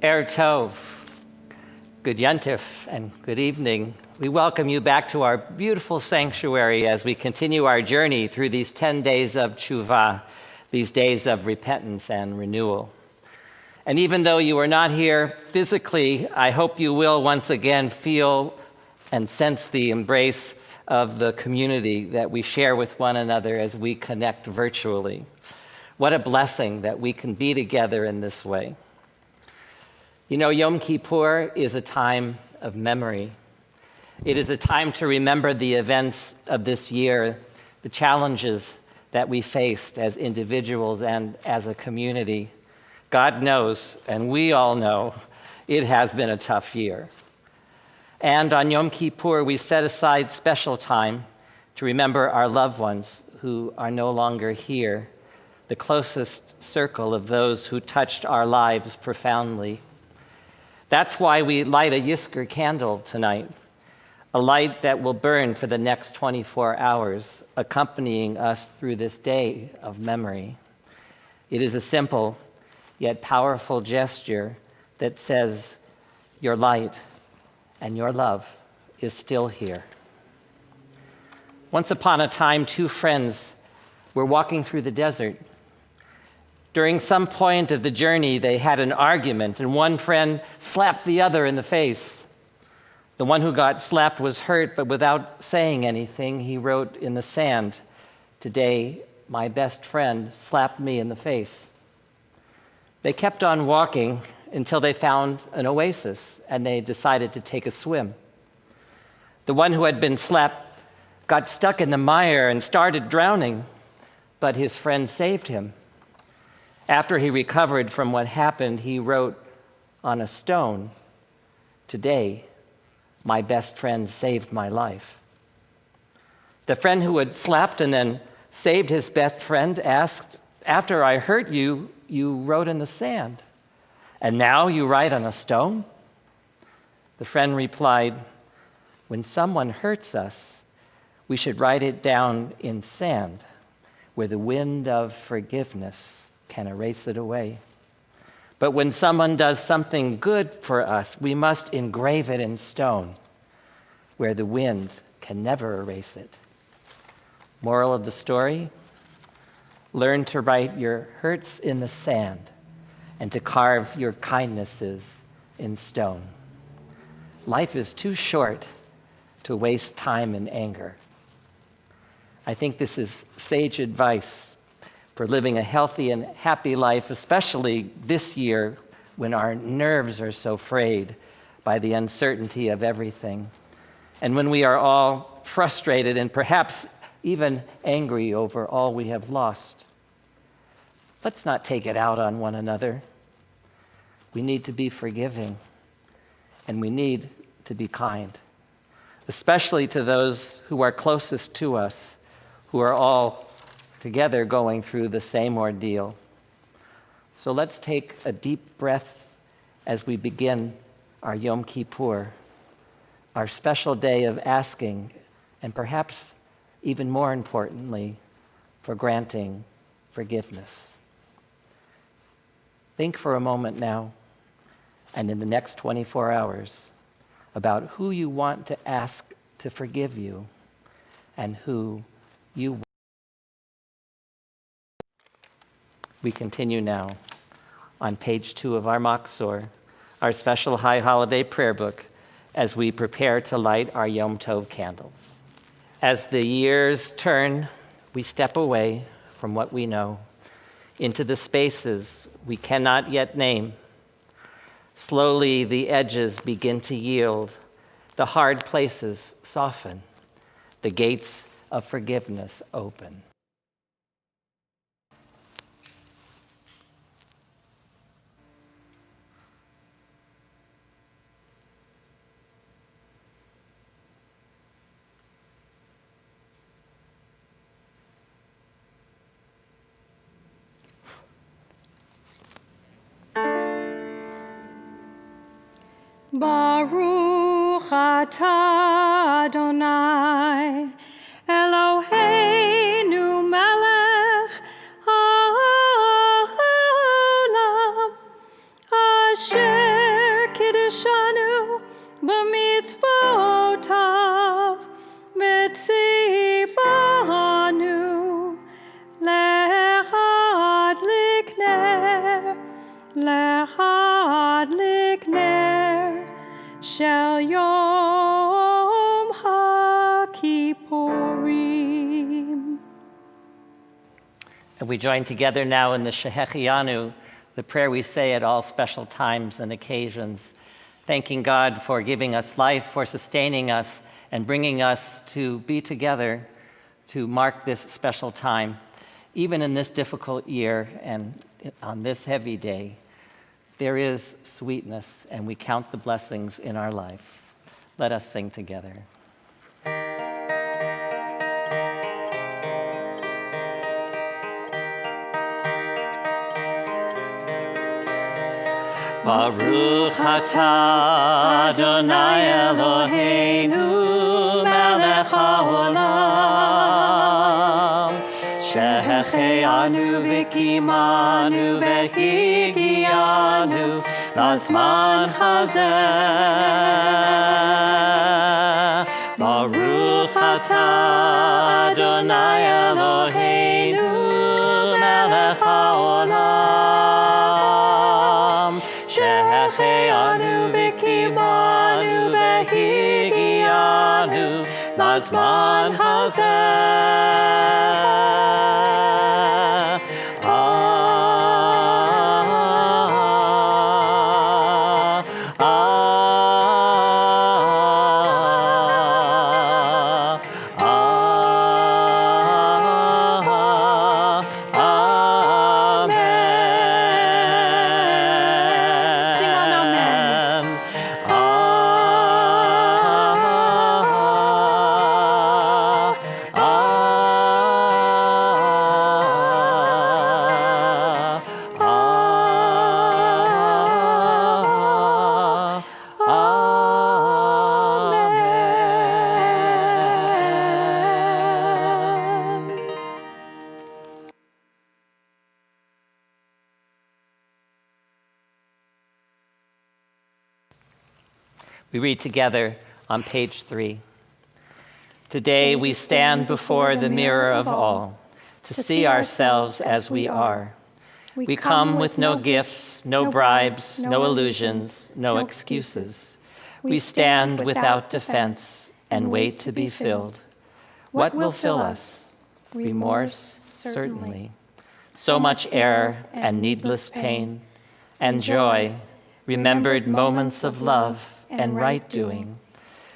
Erev Tov, good Yantif, and good evening. We welcome you back to our beautiful sanctuary as we continue our journey through these 10 days of tshuva, these days of repentance and renewal. And even though you are not here physically, I hope you will once again feel and sense the embrace of the community that we share with one another as we connect virtually. What a blessing that we can be together in this way. You know, Yom Kippur is a time of memory. It is a time to remember the events of this year, the challenges that we faced as individuals and as a community. God knows, and we all know, it has been a tough year. And on Yom Kippur, we set aside special time to remember our loved ones who are no longer here, the closest circle of those who touched our lives profoundly. That's why we light a Yisker candle tonight, a light that will burn for the next 24 hours, accompanying us through this day of memory. It is a simple yet powerful gesture that says, your light and your love is still here. Once upon a time, two friends were walking through the desert. During some point of the journey, they had an argument, and one friend slapped the other in the face. The one who got slapped was hurt, but without saying anything, he wrote in the sand, "Today, my best friend slapped me in the face." They kept on walking until they found an oasis, and they decided to take a swim. The one who had been slapped got stuck in the mire and started drowning, but his friend saved him. After he recovered from what happened, he wrote on a stone, "Today, my best friend saved my life." The friend who had slapped and then saved his best friend, asked, "After I hurt you, you wrote in the sand, and now you write on a stone?" The friend replied, "When someone hurts us, we should write it down in sand, where the wind of forgiveness can erase it away. But when someone does something good for us, we must engrave it in stone, where the wind can never erase it." Moral of the story: learn to write your hurts in the sand and to carve your kindnesses in stone. Life is too short to waste time in anger. I think this is sage advice for living a healthy and happy life, especially this year when our nerves are so frayed by the uncertainty of everything, and when we are all frustrated and perhaps even angry over all we have lost. Let's not take it out on one another. We need to be forgiving, and we need to be kind, especially to those who are closest to us, who are all together going through the same ordeal. So let's take a deep breath as we begin our Yom Kippur, our special day of asking, and perhaps even more importantly, for granting forgiveness. Think for a moment now, and in the next 24 hours, about who you want to ask to forgive you and who you want. We continue now on page 2 of our Machzor, our special high holiday prayer book, as we prepare to light our Yom Tov candles. As the years turn, we step away from what we know into the spaces we cannot yet name. Slowly, the edges begin to yield, the hard places soften, the gates of forgiveness open. Baruch atah Adonai Eloheinu melech haolam asher kiddushanu b'mitzvotav v'tzivanu lehadlik ner shel Yom HaKippurim. And we join together now in the Shehechianu, the prayer we say at all special times and occasions, thanking God for giving us life, for sustaining us, and bringing us to be together to mark this special time. Even in this difficult year and on this heavy day, there is sweetness, and we count the blessings in our life. Let us sing together. Baruch atah Adonai Eloheinu melech haolam shehechianu v'kimanu v'higianu lazman hazeh. Baruch atah Adonai Eloheinu melech haolam shehechianu v'kimanu v'higianu lazman hazeh. We read together on page 3. Today we stand before the mirror of all to see ourselves as we are. We come with no gifts, no bribes, no illusions, no excuses. We stand without defense and wait to be filled. What will fill us? Remorse, certainly. So much error and needless pain, and joy, remembered moments of love and right doing.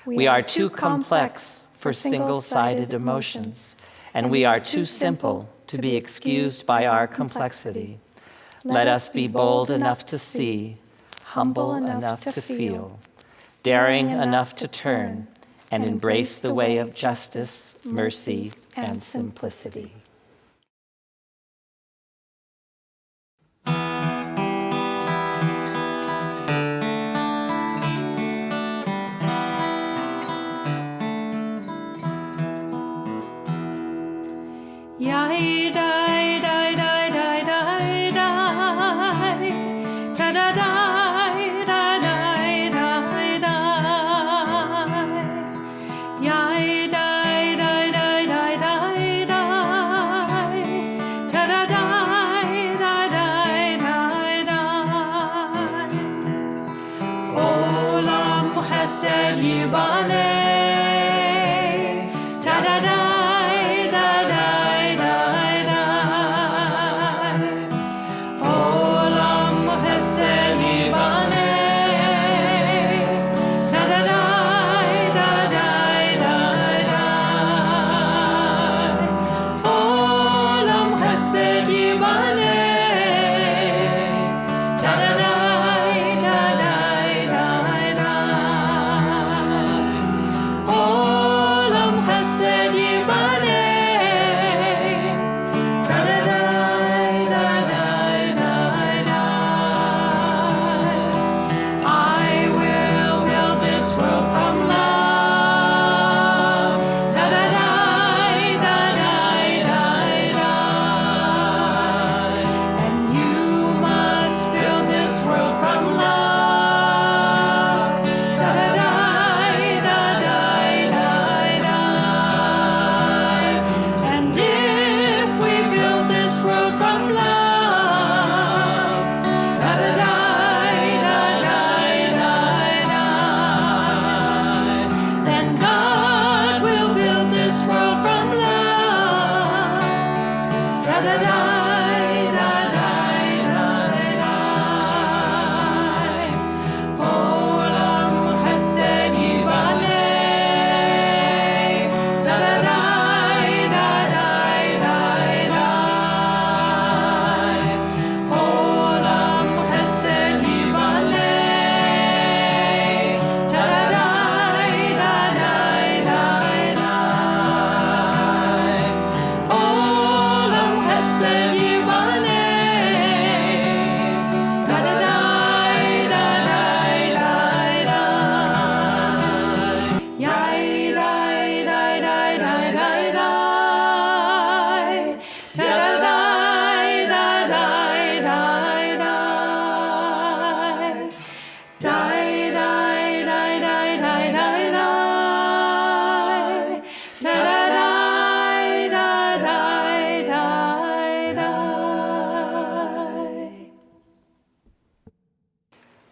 We are too complex for single-sided emotions, and we are too simple to be excused by our complexity. Let us be bold enough to see, humble enough to feel, daring enough to turn, and embrace the way of justice, mercy, and simplicity.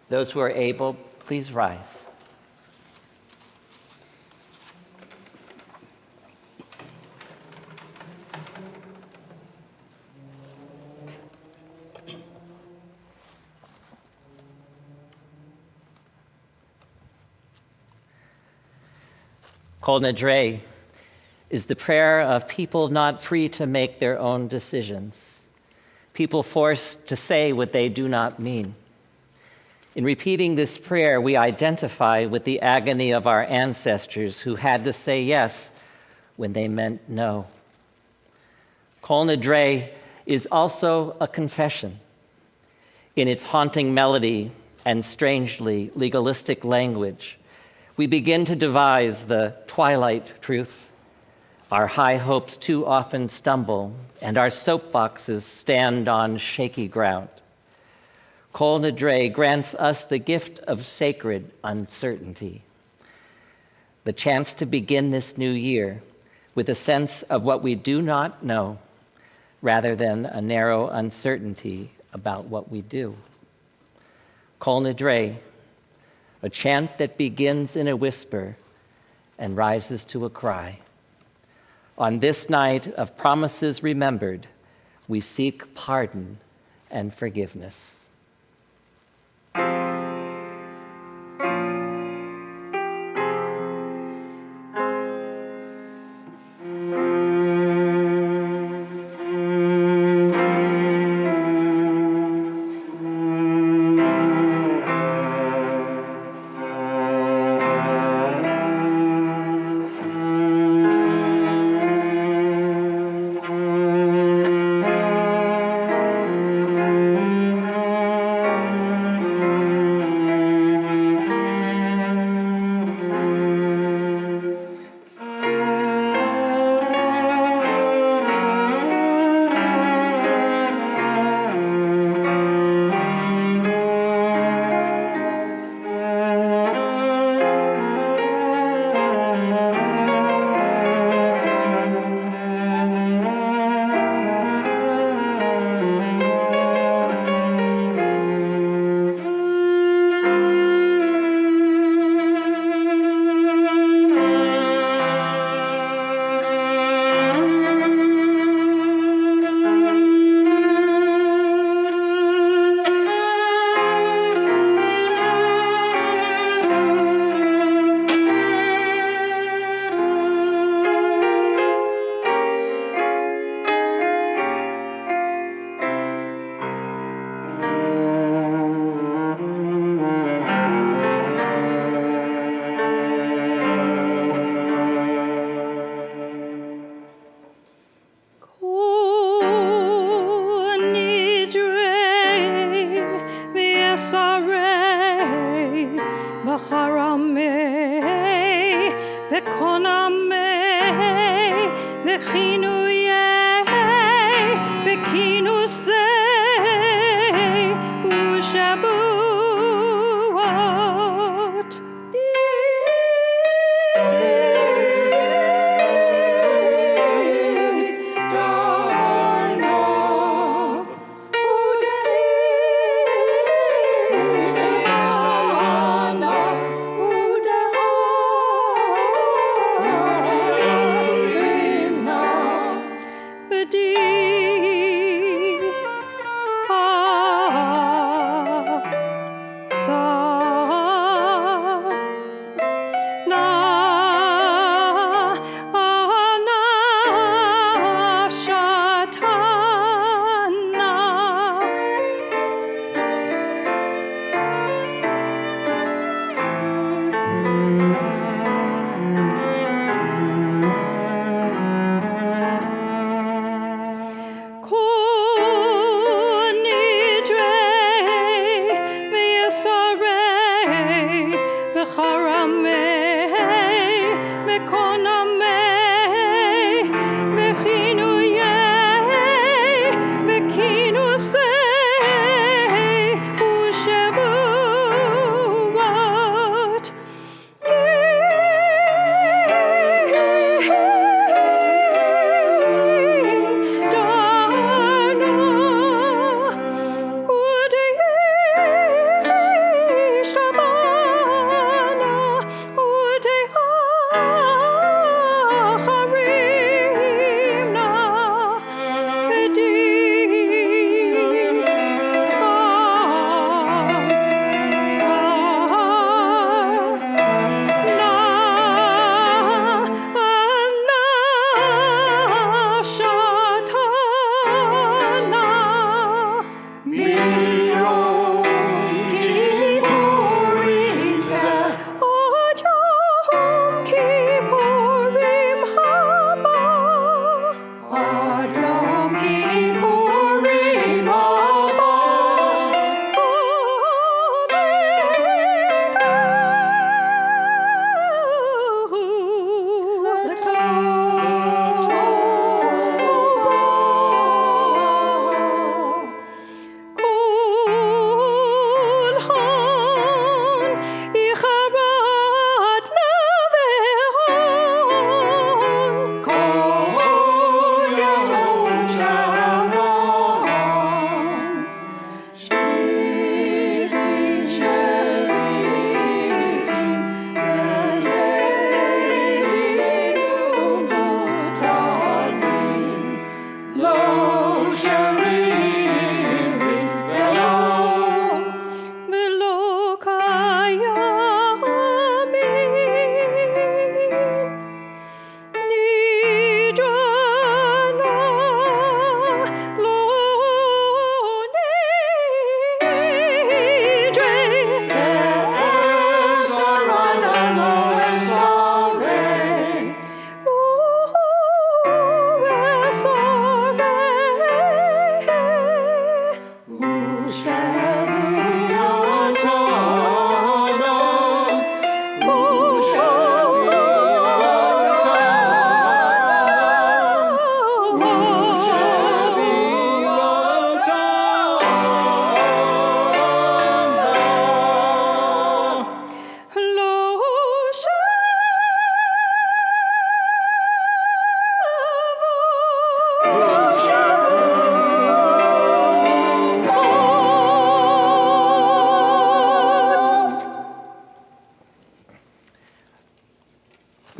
Those who are able, please rise. Kol Nidre is the prayer of people not free to make their own decisions, people forced to say what they do not mean. In repeating this prayer, we identify with the agony of our ancestors who had to say yes when they meant no. Kol Nidre is also a confession. In its haunting melody and strangely legalistic language, we begin to devise the twilight truth. Our high hopes too often stumble, and our soapboxes stand on shaky ground. Kol Nidre grants us the gift of sacred uncertainty, the chance to begin this new year with a sense of what we do not know, rather than a narrow uncertainty about what we do. Kol Nidre, a chant that begins in a whisper and rises to a cry. On this night of promises remembered, we seek pardon and forgiveness.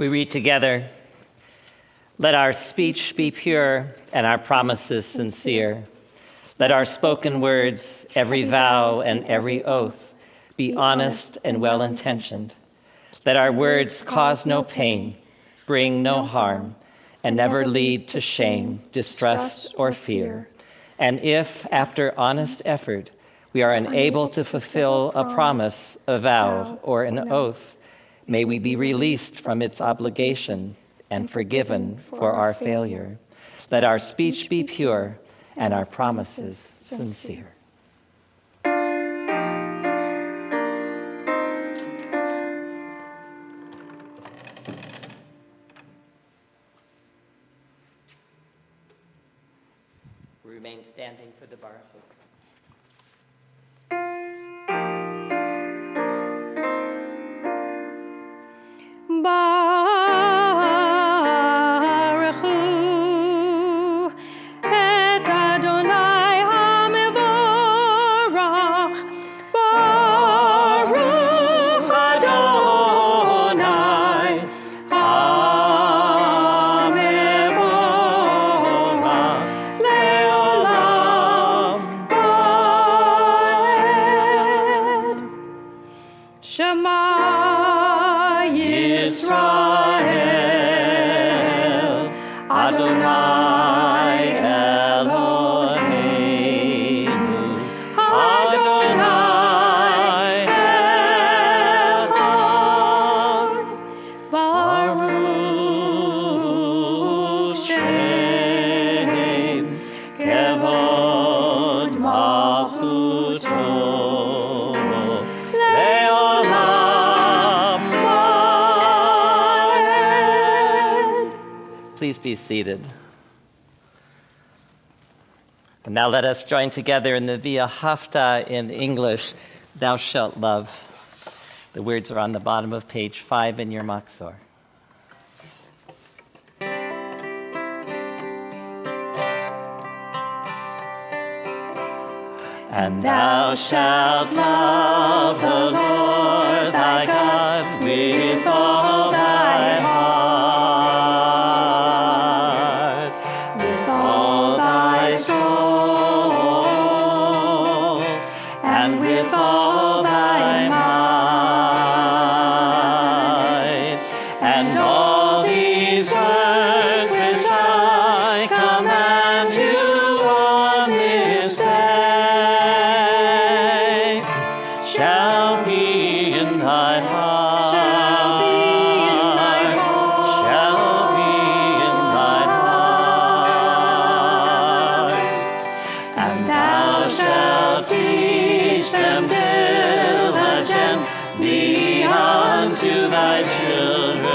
We read together, "Let our speech be pure and our promises sincere. Let our spoken words, every vow and every oath, be honest and well-intentioned. Let our words cause no pain, bring no harm, and never lead to shame, distrust, or fear. And if, after honest effort, we are unable to fulfill a promise, a vow, or an oath, may we be released from its obligation and forgiven for our failure. Let our speech be pure and our promises sincere." We remain standing for the Baruch. Baruch Hu et Adonai HaMevorach. Baruch Adonai HaMevorach le'olam va'ed. Shema Yisrael, Adonai Eloheinu, Adonai Echad, Baruch Shem Kevod Malchuto le'olam va'ed. Please be seated. And now let us join together in the Via Hafta in English, "Thou shalt love." The words are on the bottom of page 5 in your Machzor. And thou shalt love the Lord thy God with all thy heart, with all thy soul, and with all thy might. And all these words which I command you on this day shall be in thy heart. Shall be in thy heart. Shall be in thy heart. And thou shalt teach them diligently unto thy children.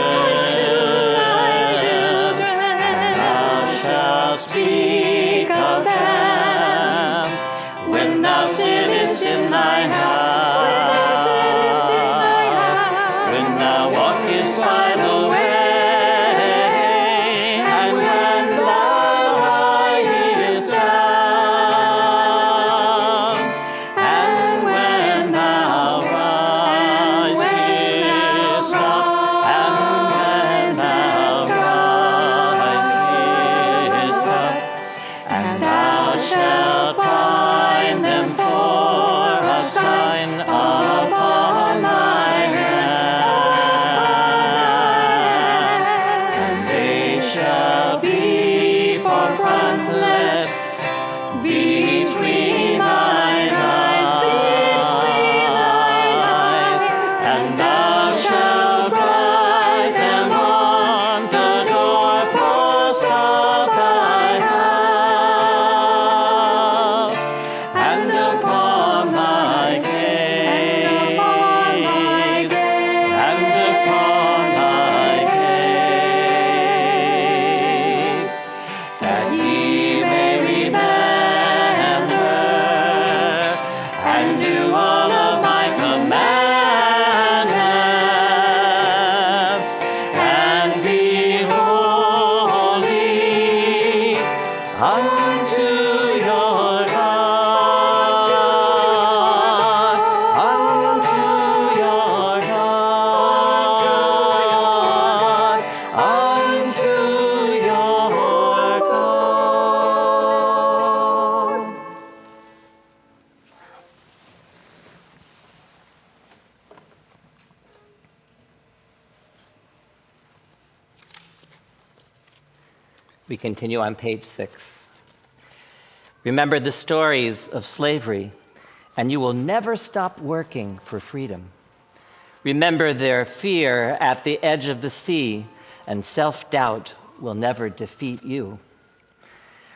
And thou shalt speak of them when thou sittest in thine house, when thou walkest by the way, and when thou liest down, and when thou risest up, and when thou risest up. And thou shalt bind them for a sign upon thy hand, and they shall be for frontlets between thine eyes. And thou shalt write them on the doorpost of thy house, and upon thy gate, and upon thy gates, that ye may remember and do all of my commandments, and be holy unto your God, unto your God, We continue on page 6. Remember the stories of slavery, and you will never stop working for freedom. Remember their fear at the edge of the sea, and self-doubt will never defeat you.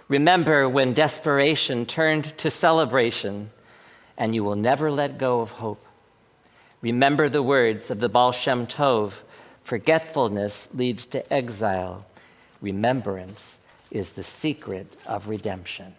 Remember when desperation turned to celebration, and you will never let go of hope. Remember the words of the Baal Shem Tov, forgetfulness leads to exile. Remembrance is the secret of redemption.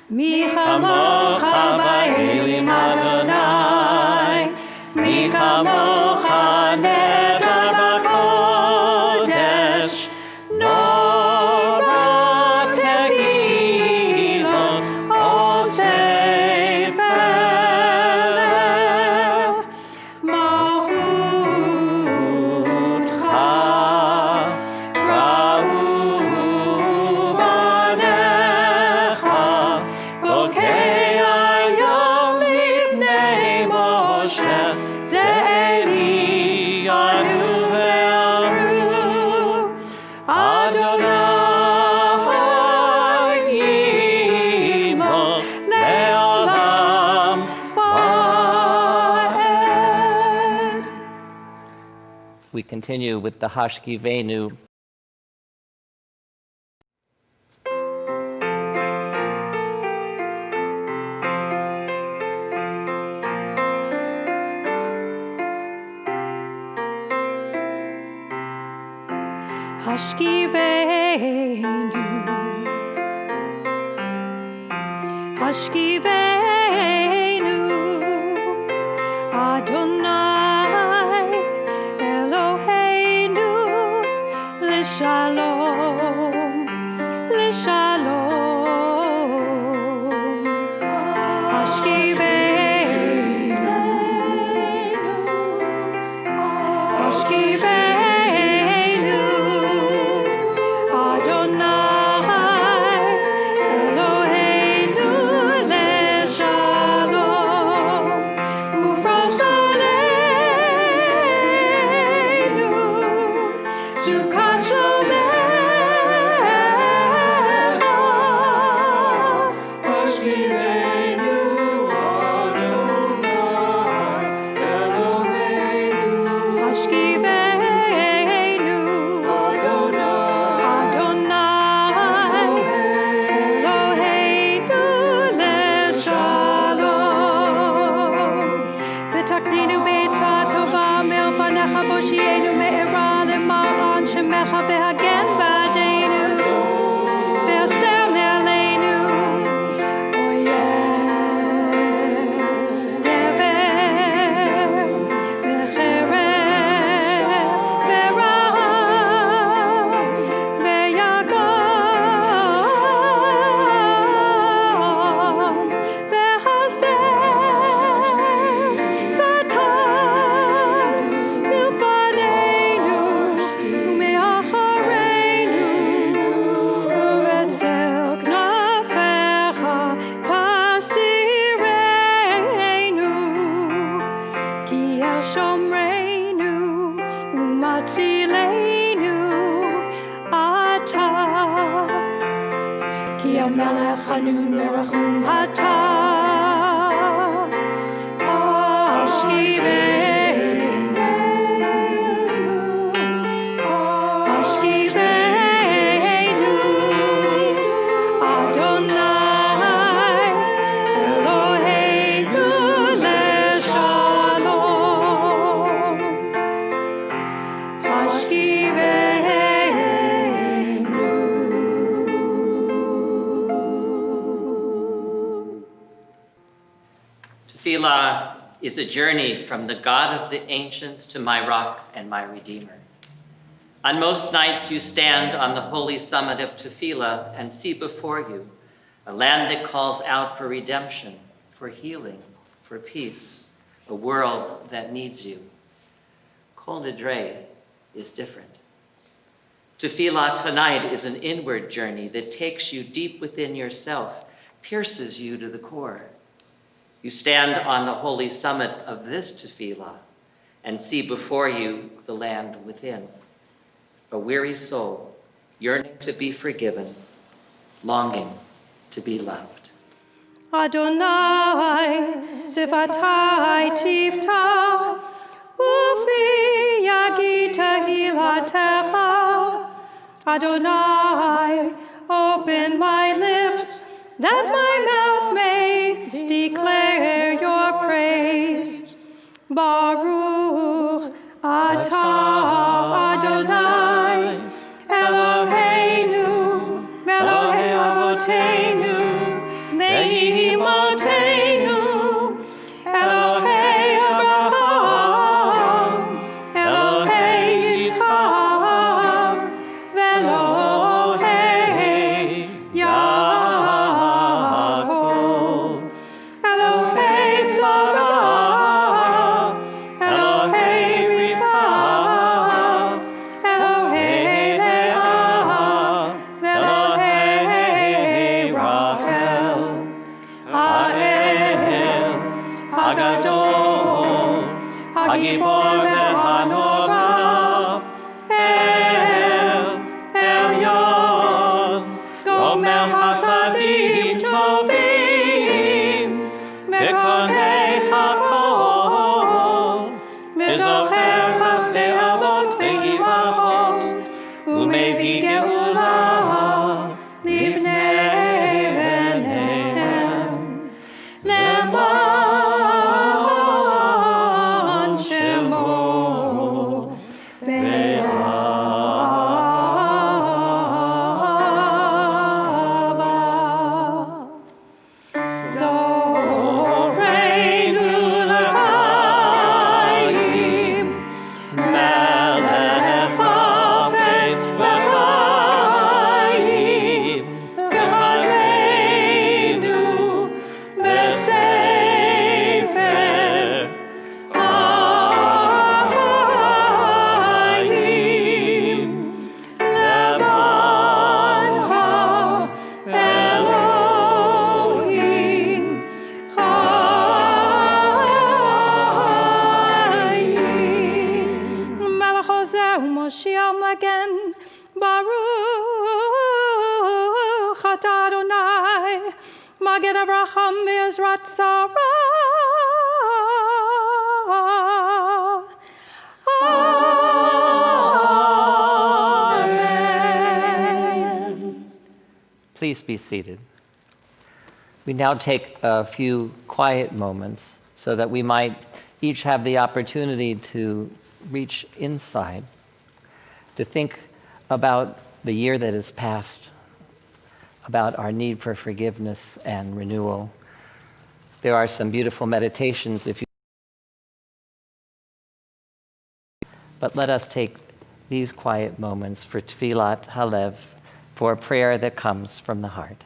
Mi chamocha ba'elim Adonai, mi chamocha neder b'kodesh, nora tehilot o sefer, mahutcha ra'u banecha, bokei ayom lifnei Moshe, ze Eliyahu ve'ahu, Adonai yimloch le'olam va'ed. We continue with the Hashkivenu. Hashkivenu, Adonai Eloheinu, L'shalom, L'shalom. Hashkivenu, Hashkivenu, Adonai Eloheinu, L'shalom. Ufros aleinu, Sukat shomecha. Hashkivenu, Adonai Eloheinu. Hashkivenu, Adonai Eloheinu, L'shalom. V'takninu b'etzah tova milfanecha, v'oshienu me'era l'ma'an shemecha, v'hagen ba'adeinu, v'aser me'aleinu oyeh dever, v'cheref, v'rav, v'yagon, v'chaser, Satan, milfaneinu, u'me'achareinu, u'etzel knafecha tasdireinu, ki el shomreinu, u'matzileinu ata, ki el melech hanun v'rachum ata. Hashkivenu, Hashkivenu, Adonai Eloheinu, L'shalom. Hashkivenu. Tefillah is a journey from the God of the ancients to my rock and my redeemer. On most nights you stand on the holy summit of Tefillah and see before you a land that calls out for redemption, for healing, for peace, a world that needs you. Kol Nidre is different. Tefillah tonight is an inward journey that takes you deep within yourself, pierces you to the core. You stand on the holy summit of this tefillah, and see before you the land within. A weary soul, yearning to be forgiven, longing to be loved. Adonai, sifatai tiftach, ufi yagita hilatecha. Adonai, open my lips, that my mouth may declare your praise. Baruch atah Adonai, Eloheinu, Elohei Avoteinu, Nehi Malkeinu, Elohei Abraham, Elohei Yitzchak, Elohei Yaakov, Elohei Sarah, Elohei Rivka, Elohei Leah, Elohei Rachel, Ha'el, Hagadol, Hagibor ve'hanora, Elyon, Gomer Hasadim Tovim, Mekonei Hakol, Mezocher Chasdei Avot ve'Givahot, Umevi Geula Livnei Benehem, Leman Shemo Be'ahava. Zoreinu l'chaim, Melech hafetz l'chaim, v'chaleinu b'sefer ha'chaim, lemancha Elohim chayim. Melech Hoseh u'Moshiach Magen, Baruch atah Adonai, Magen Avraham ve'Ezrat Sarah. Amen. Please be seated. We now take a few quiet moments so that we might each have the opportunity to reach inside, to think about the year that has passed, about our need for forgiveness and renewal. There are some beautiful meditations but let us take these quiet moments for Tfilat Halev, for a prayer that comes from the heart.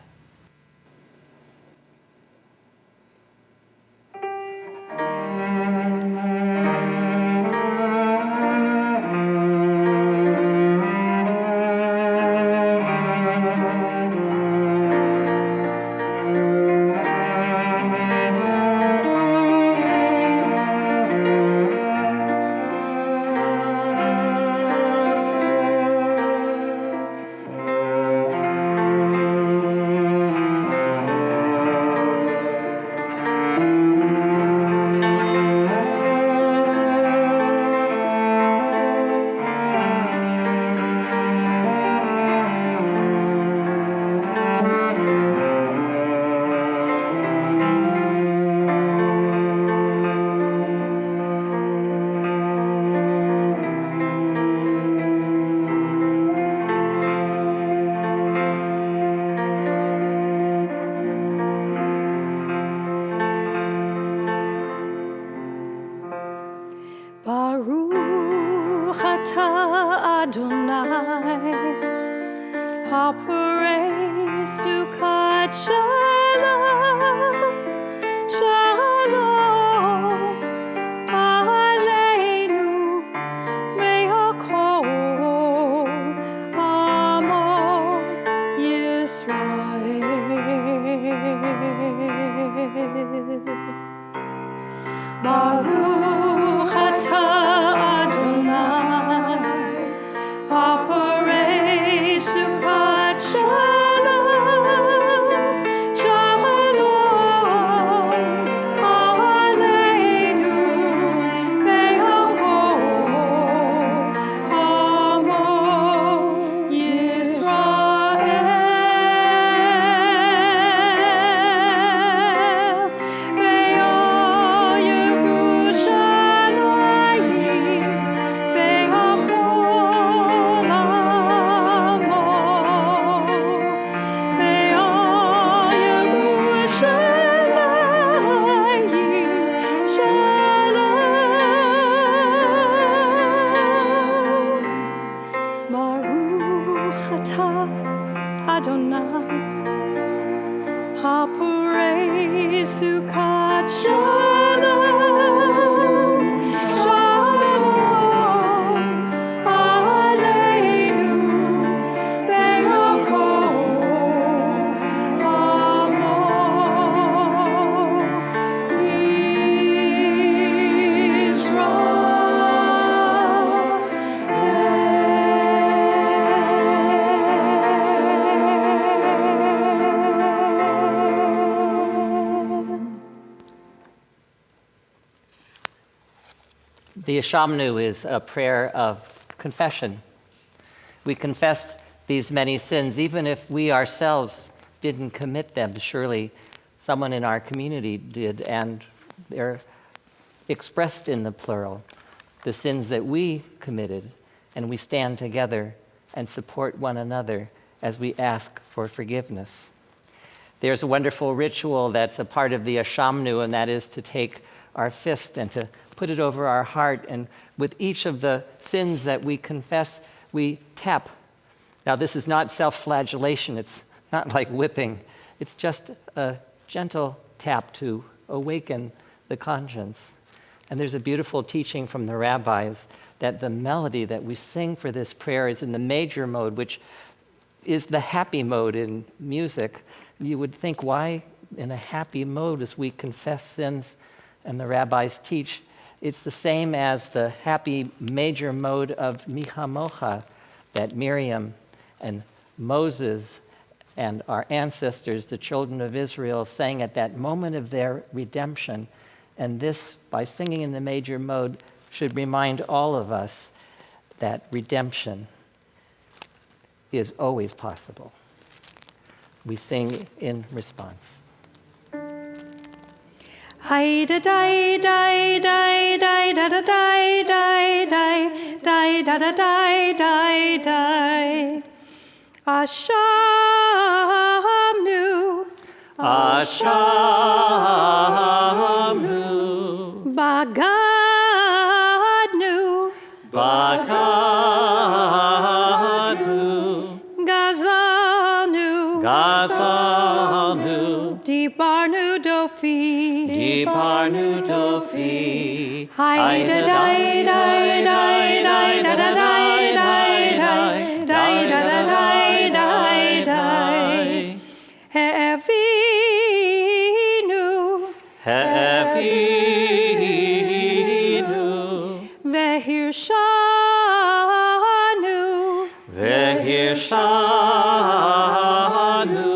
Baruch atah Adonai, ha'porei sukat shalom, shalom aleinu ve'hakol amo Yisrael. Baruch atah Baruch atah Adonai Hapurei Sukkot Shalom Shalom Aleinu Be'okol Amo The Ashamu is a prayer of confession. We confess these many sins, even if we ourselves didn't commit them. Surely someone in our community did, and they're expressed in the plural, the sins that we committed, and we stand together and support one another as we ask for forgiveness. There's a wonderful ritual that's a part of the Ashamu, and that is to take our fist and to put it over our heart, and with each of the sins that we confess, we tap. Now, this is not self-flagellation. It's not like whipping. It's just a gentle tap to awaken the conscience. And there's a beautiful teaching from the rabbis that the melody that we sing for this prayer is in the major mode, which is the happy mode in music. You would think, why in a happy mode as we confess sins? And the rabbis teach it's the same as the happy major mode of Micha Mocha that Miriam and Moses and our ancestors, the children of Israel, sang at that moment of their redemption. And this, by singing in the major mode, should remind all of us that redemption is always possible. We sing in response. Hi da di di di di da da di di di di da da di di di Ashamu Ashamu Bagadnu Bagadnu Gazalnu Gazalnu Dibarnu Dofi Dibarnu Dofi Hi da di di di di da da di di di da da di di Hevinu Hevinu Vehirshanu Vehirshanu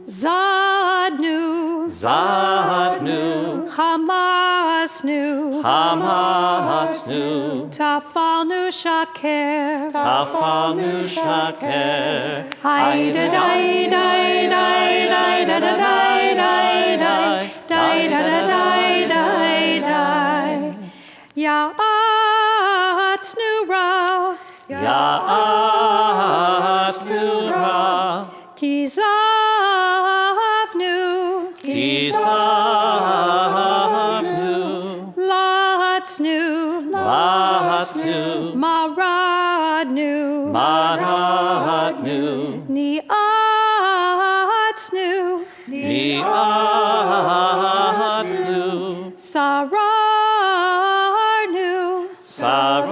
Zadnu Zadnu Hamasnu Hamasnu Tafalnu Shaker Tafalnu Shaker Hi da di di di di da da di di di da da di di Ya'atnu Ra Ya'asnu Ra Kizavnu Kisavnu Latnu Latnu Maradnu Maratnu Ni'atnu Ni'atnu Sararnu Sararnu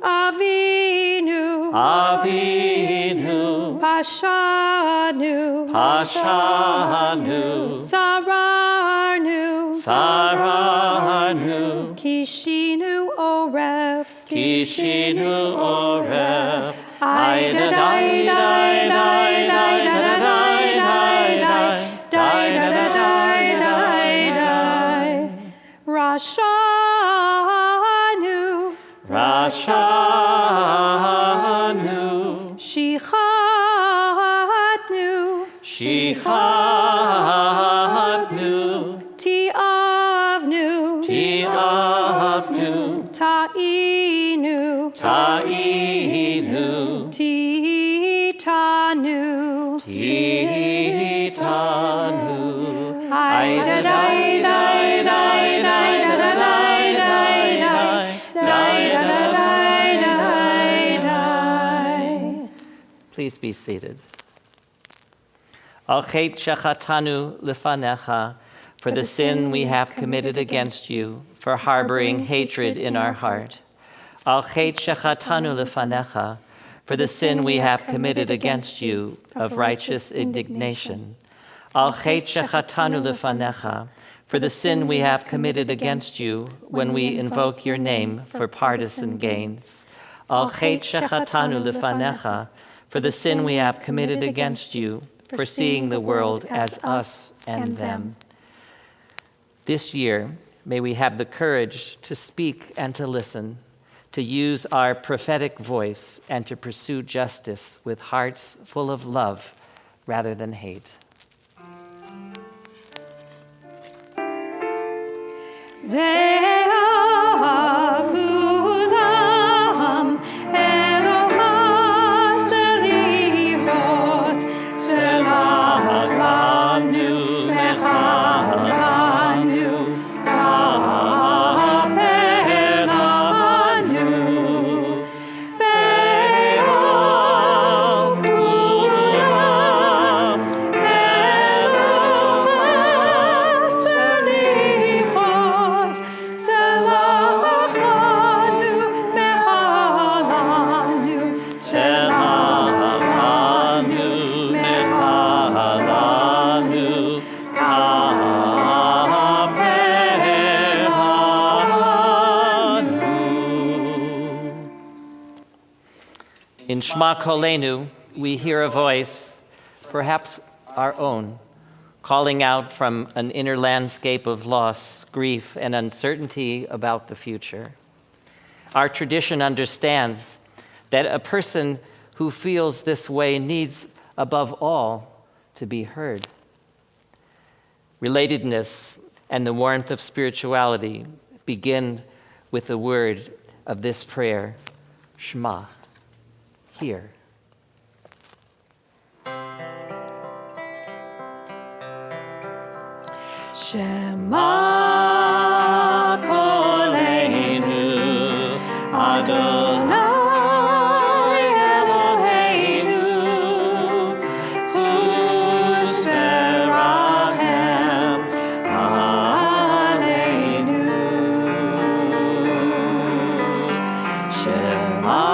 Avinu Avinu Pashanu Ashanu Sararnu Saranu Kishinu Oref Kishinu Orev Ai da di di di di da da di di di da da di Rashanu Rashanu Shichatnu Shichatnu Tiavnu Tiavnu Ta'inu Ta'inu Titanu Titanu Ai da di di di di da da di di di da da di Please be seated. Al chet shechatanu lefanecha, for the sin we have committed against you, for harboring hatred in our heart. Al chet shechatanu lefanecha, for the sin we have committed against you of righteous indignation. Al chet shechatanu lefanecha, for the sin we have committed against you when we invoke your name for partisan gains. Al chet shechatanu lefanecha, for the sin we have committed against you for seeing the world as us and them. This year, may we have the courage to speak and to listen, to use our prophetic voice and to pursue justice with hearts full of love rather than hate. In Shema Kolenu, we hear a voice, perhaps our own, calling out from an inner landscape of loss, grief, and uncertainty about the future. Our tradition understands that a person who feels this way needs, above all, to be heard. Relatedness and the warmth of spirituality begin with the word of this prayer, Shema. Hear. Shema Kolenu Adonai Eloheinu Hu Serachem Aleinu Shema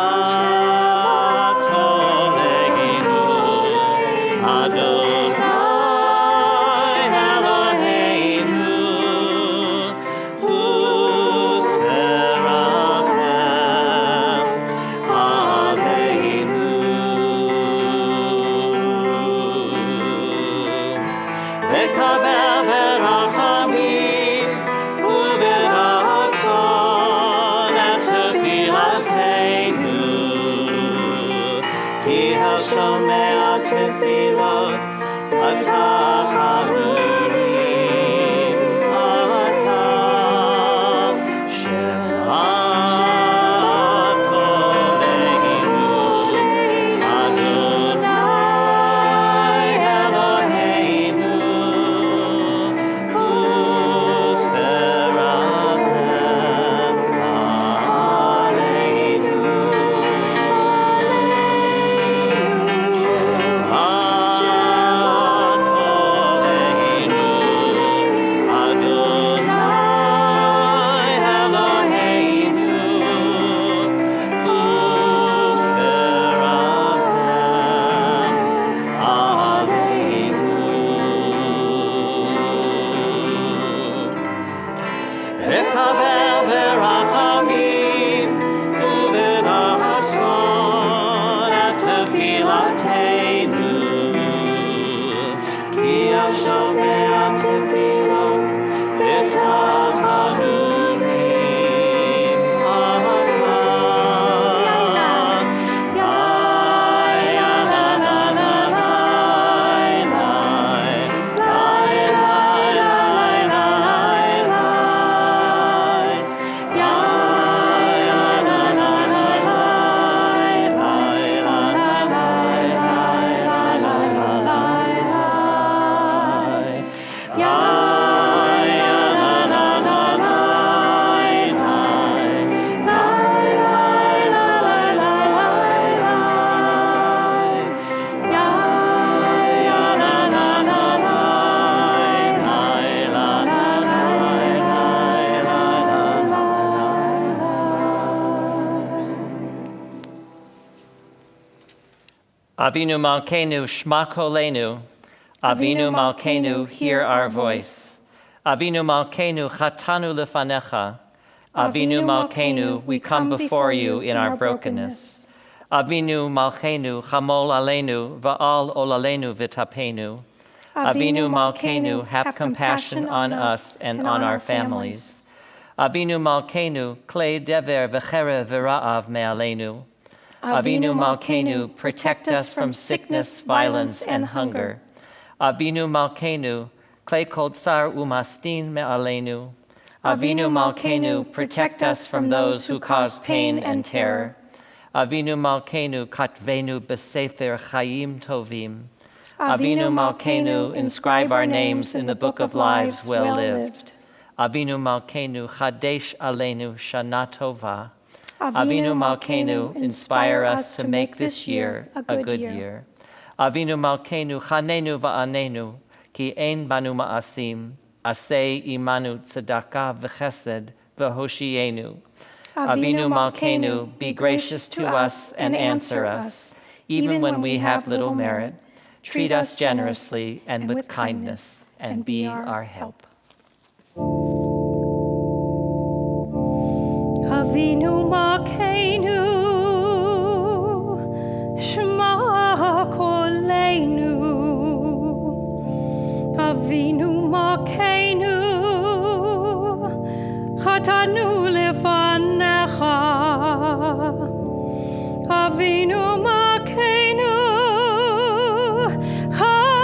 Avinu Malkeinu, Shma Kolenu. Avinu Malkeinu, hear our voice. Avinu Malkeinu, Chatanu Lefanecha. Avinu Malkeinu, we come before you in our brokenness. Avinu Malkeinu, Chamol Aleinu, Va'al Olalenu Vitapenu. Avinu Malkeinu, have compassion on us and on our families. Avinu Malkeinu, Klei Dever V'cherev V'ra'av Me'aleinu. Avinu Malkeinu, protect us from sickness, violence, and hunger. Avinu Malkeinu, Klei Kol Tsar Umastin Me'aleinu. Avinu Malkeinu, protect us from those who cause pain and terror. Avinu Malkeinu, Katvenu B'Sefer Chaim Tovim. Avinu Malkeinu, inscribe our names in the book of lives well lived. Avinu Malkeinu, Chadesh Aleinu Shana Tova. Avinu Malkeinu, inspire us to make this year a good year. Avinu Malkeinu, Chanenu Va'anenu, Ki ein banu ma'asim, Asei imanu tzedakah v'chesed v'hoshienu. Avinu Malkeinu, be gracious to us and answer us, even when we have little merit. Treat us generously and with kindness, and be our help. Avinu Malkeinu, Shema Kolenu. Avinu Malkeinu, Chatanu Lefanecha. Avinu Malkeinu, Chamol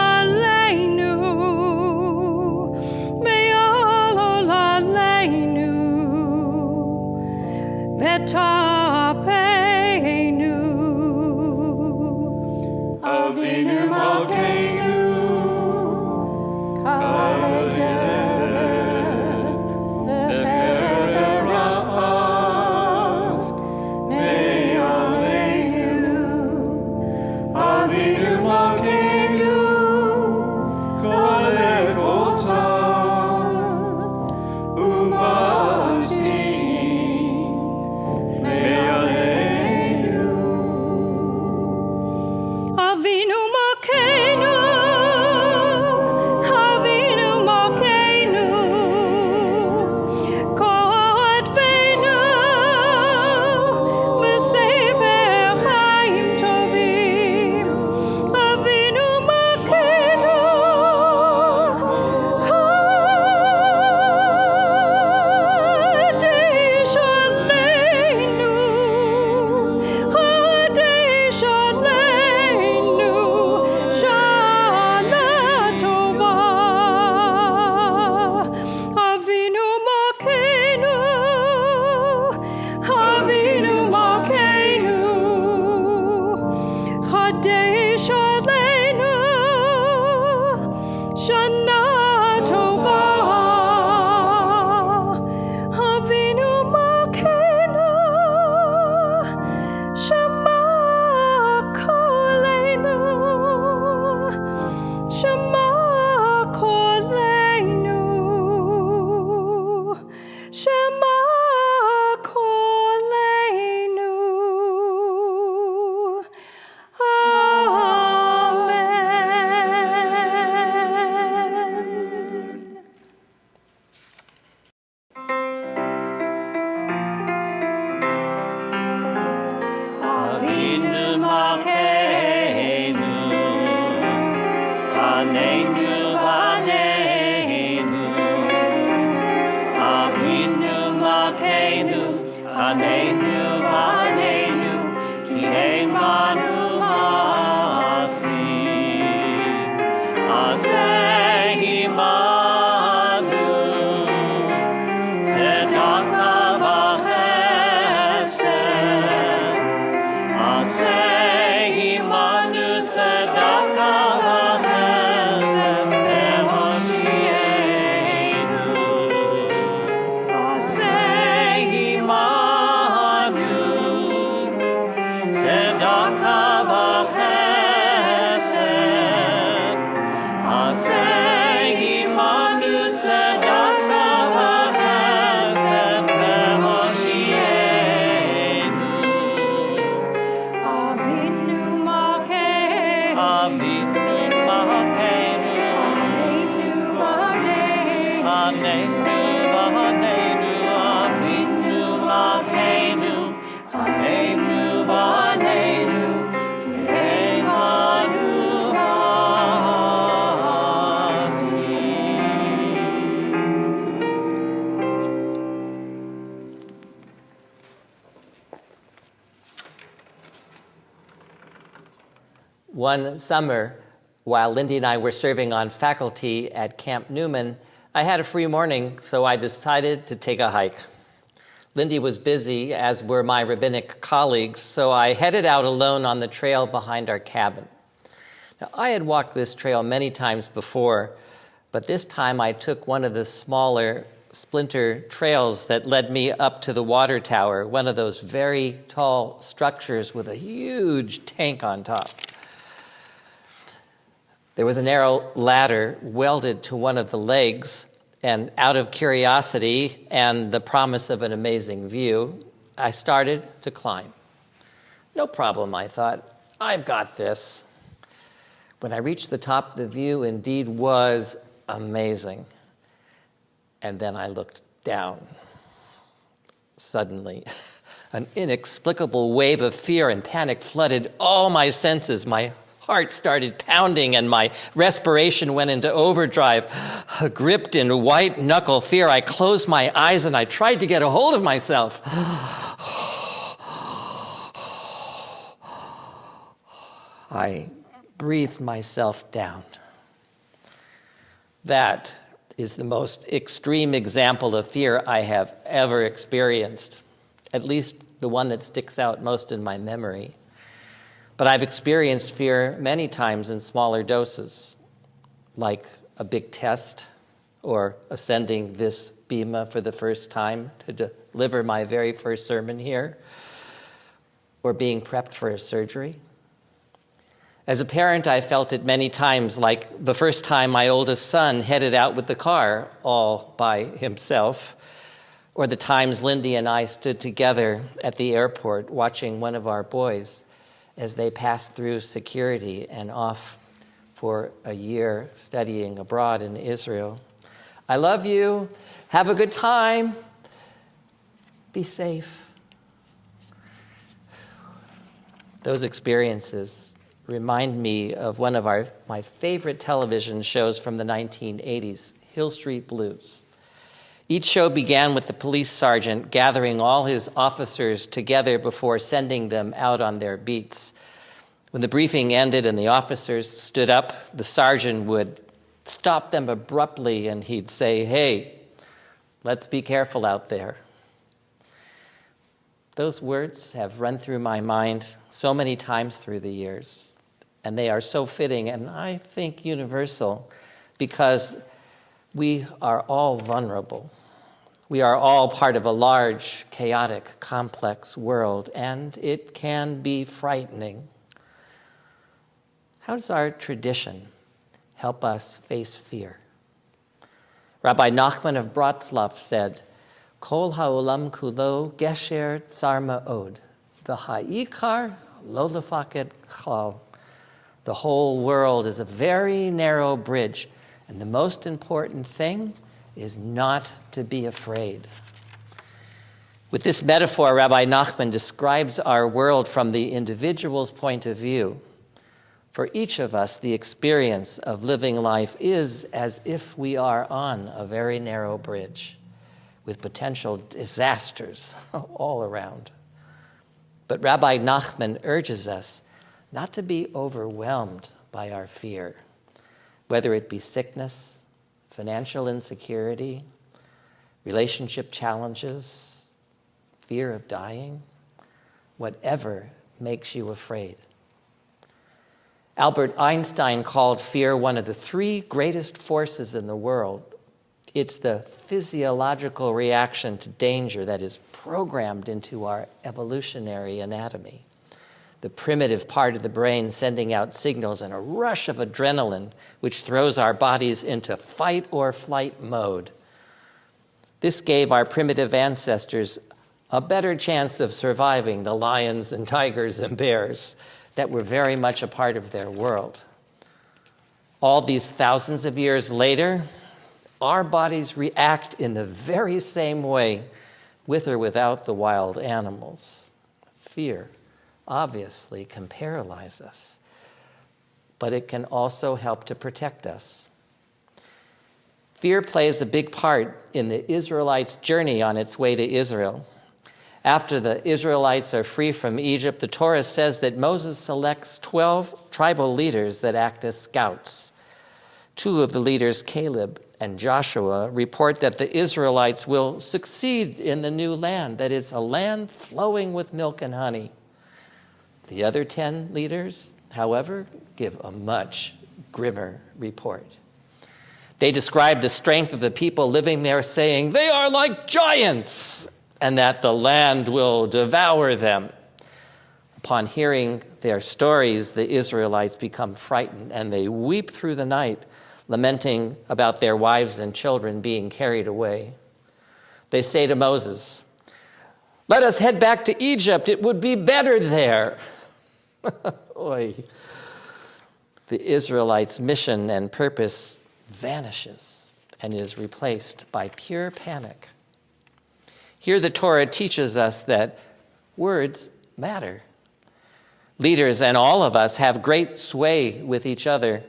Aleinu, Me'al Aleinu, V'tapenu. Avinu Malkeinu, Kol Nidre, Erev Ra'av, Me'aleinu. Avinu Malkeinu, Kol Tzar, Umastin, Me'aleinu. Avinu Malkeinu, Avinu Malkeinu, Katvenu b'Sefer Chaim Tovim. Avinu Malkeinu, Chadesh Aleinu, Chadesh Aleinu, Shana Tova. Avinu Malkeinu, Avinu Malkeinu, Chadesh Aleinu, Shana Tova. Avinu Malkeinu, Shema Kolenu, Shema Kolenu, Shema Kolenu. Amen. Avinu Malkeinu, Chanenu Vaneinu. Avinu Malkeinu, Chanenu Vaneinu, Ki ein banu ma'asim. Aseh imanu, tzedakah v'chesed. Aseh imanu tzedakah v'chesed v'hoshienu. Aseh imanu One summer, while Lindy and I were serving on faculty at Camp Newman, I had a free morning, so I decided to take a hike. Lindy was busy, as were my rabbinic colleagues, so I headed out alone on the trail behind our cabin. Now, I had walked this trail many times before, but this time I took one of the smaller splinter trails that led me up to the water tower, one of those very tall structures with a huge tank on top. There was a narrow ladder welded to one of the legs, and out of curiosity and the promise of an amazing view, I started to climb. No problem, I thought. I've got this. When I reached the top, the view indeed was amazing. And then I looked down. Suddenly, an inexplicable wave of fear and panic flooded all my senses. My heart started pounding and my respiration went into overdrive. Gripped in white-knuckle fear, I closed my eyes and I tried to get a hold of myself. I breathed myself down. That is the most extreme example of fear I have ever experienced, at least the one that sticks out most in my memory. But I've experienced fear many times in smaller doses, like a big test or ascending this bima for the first time to deliver my very first sermon here, or being prepped for a surgery. As a parent, I felt it many times, like the first time my oldest son headed out with the car all by himself, or the times Lindy and I stood together at the airport watching one of our boys as they passed through security and off for a year studying abroad in Israel. I love you. Have a good time. Be safe. Those experiences remind me of one of my favorite television shows from the 1980s, Hill Street Blues. Each show began with the police sergeant gathering all his officers together before sending them out on their beats. When the briefing ended and the officers stood up, the sergeant would stop them abruptly and he'd say, "Hey, let's be careful out there." Those words have run through my mind so many times through the years, and they are so fitting and I think universal because we are all vulnerable. We are all part of a large, chaotic, complex world, and it can be frightening. How does our tradition help us face fear? Rabbi Nachman of Bratslav said, "Kol ha'olam kulo gesher tsar ma'od, v'ha'ikar lo lefaked chlal." The whole world is a very narrow bridge, and the most important thing is not to be afraid. With this metaphor, Rabbi Nachman describes our world from the individual's point of view. For each of us, the experience of living life is as if we are on a very narrow bridge with potential disasters all around. But Rabbi Nachman urges us not to be overwhelmed by our fear, whether it be sickness, financial insecurity, relationship challenges, fear of dying, whatever makes you afraid. Albert Einstein called fear one of the three greatest forces in the world. It's the physiological reaction to danger that is programmed into our evolutionary anatomy. The primitive part of the brain sending out signals and a rush of adrenaline, which throws our bodies into fight or flight mode. This gave our primitive ancestors a better chance of surviving the lions and tigers and bears that were very much a part of their world. All these thousands of years later, our bodies react in the very same way, with or without the wild animals. Fear obviously can paralyze us, but it can also help to protect us. Fear plays a big part in the Israelites' journey on its way to Israel. After the Israelites are free from Egypt, the Torah says that Moses selects 12 tribal leaders that act as scouts. 2 of the leaders, Caleb and Joshua, report that the Israelites will succeed in the new land, that it's a land flowing with milk and honey. The other 10 leaders, however, give a much grimmer report. They describe the strength of the people living there, saying, "They are like giants," and that the land will devour them. Upon hearing their stories, the Israelites become frightened, and they weep through the night, lamenting about their wives and children being carried away. They say to Moses, "Let us head back to Egypt. It would be better there." Oy. The Israelites' mission and purpose vanishes and is replaced by pure panic. Here the Torah teaches us that words matter. Leaders and all of us have great sway with each other.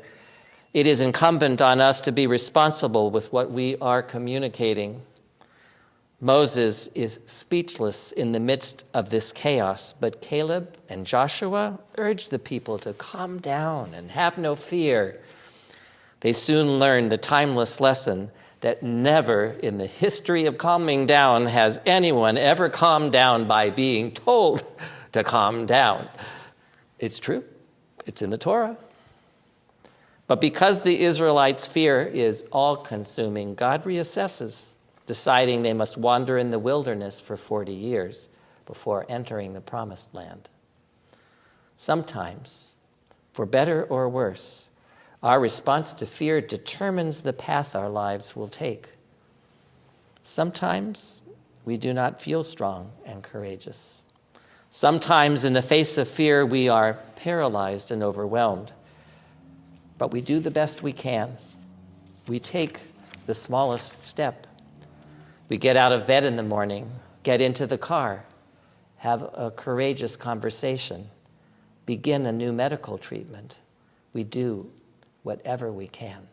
It is incumbent on us to be responsible with what we are communicating. Moses is speechless in the midst of this chaos, but Caleb and Joshua urge the people to calm down and have no fear. They soon learn the timeless lesson that never in the history of calming down has anyone ever calmed down by being told to calm down. It's true. It's in the Torah. But because the Israelites' fear is all-consuming, God reassesses, deciding they must wander in the wilderness for 40 years before entering the promised land. Sometimes, for better or worse, our response to fear determines the path our lives will take. Sometimes we do not feel strong and courageous. Sometimes in the face of fear, we are paralyzed and overwhelmed. But we do the best we can. We take the smallest step. We get out of bed in the morning, get into the car, have a courageous conversation, begin a new medical treatment. We do whatever we can.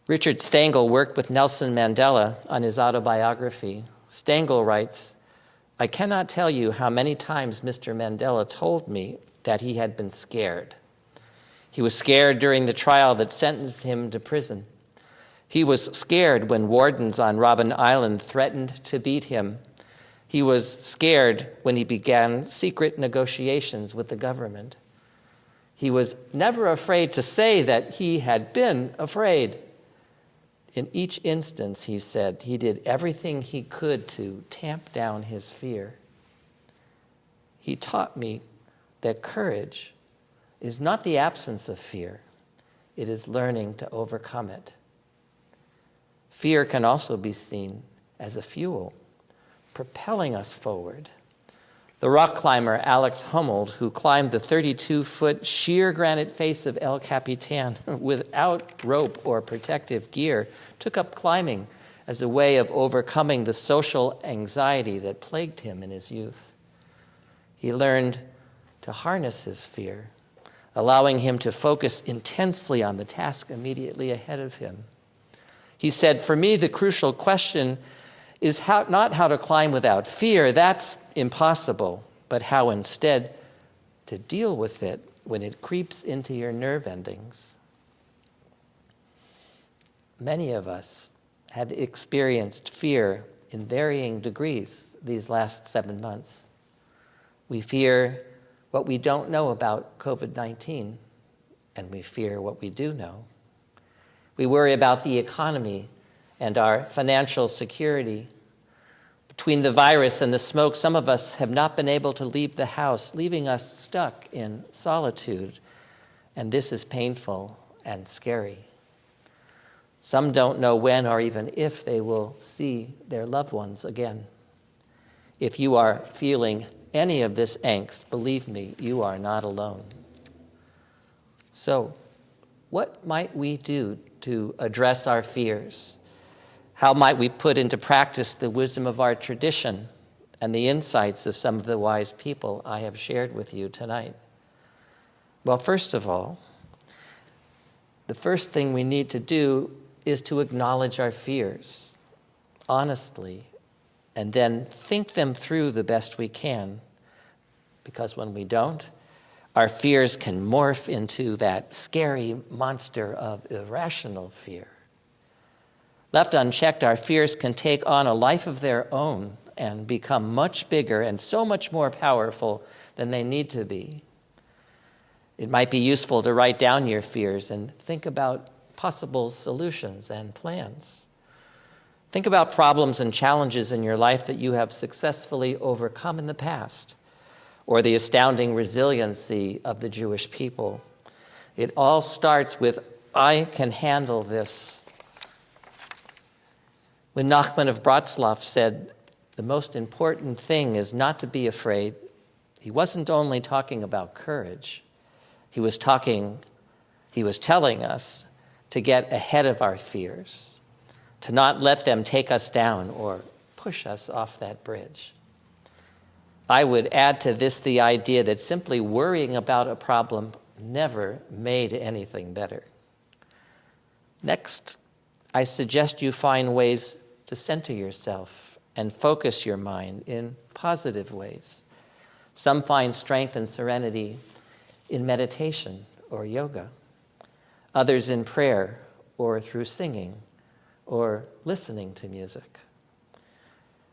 Richard Stengel worked with Nelson Mandela on his autobiography. Stengel writes, "I cannot tell you how many times Mr. Mandela told me that he had been scared. He was scared during the trial that sentenced him to prison. He was scared when wardens on Robben Island threatened to beat him. He was scared when he began secret negotiations with the government. He was never afraid to say that he had been afraid. In each instance," he said, "he did everything he could to tamp down his fear. He taught me that courage is not the absence of fear. It is learning to overcome it." Fear can also be seen as a fuel, propelling us forward. The rock climber Alex Humboldt, who climbed the 32-foot sheer granite face of El Capitan without rope or protective gear, took up climbing as a way of overcoming the social anxiety that plagued him in his youth. He learned to harness his fear, allowing him to focus intensely on the task immediately ahead of him. He said, "For me, the crucial question is not how to climb without fear. That's impossible, but how instead to deal with it when it creeps into your nerve endings." Many of us have experienced fear in varying degrees these last 7 months. We fear what we don't know about COVID-19, and we fear what we do know. We worry about the economy and our financial security. Between the virus and the smoke, some of us have not been able to leave the house, leaving us stuck in solitude. And this is painful and scary. Some don't know when or even if they will see their loved ones again. If you are feeling any of this angst, believe me, you are not alone. So, what might we do to address our fears? How might we put into practice the wisdom of our tradition and the insights of some of the wise people I have shared with you tonight? Well, first of all, the first thing we need to do is to acknowledge our fears honestly and then think them through the best we can. Because when we don't, our fears can morph into that scary monster of irrational fear. Left unchecked, our fears can take on a life of their own and become much bigger and so much more powerful than they need to be. It might be useful to write down your fears and think about possible solutions and plans. Think about problems and challenges in your life that you have successfully overcome in the past, or the astounding resiliency of the Jewish people. It all starts with, I can handle this. When Nachman of Bratslav said, the most important thing is not to be afraid, he wasn't only talking about courage. He was telling us to get ahead of our fears, to not let them take us down or push us off that bridge. I would add to this the idea that simply worrying about a problem never made anything better. Next, I suggest you find ways to center yourself and focus your mind in positive ways. Some find strength and serenity in meditation or yoga. Others in prayer or through singing or listening to music.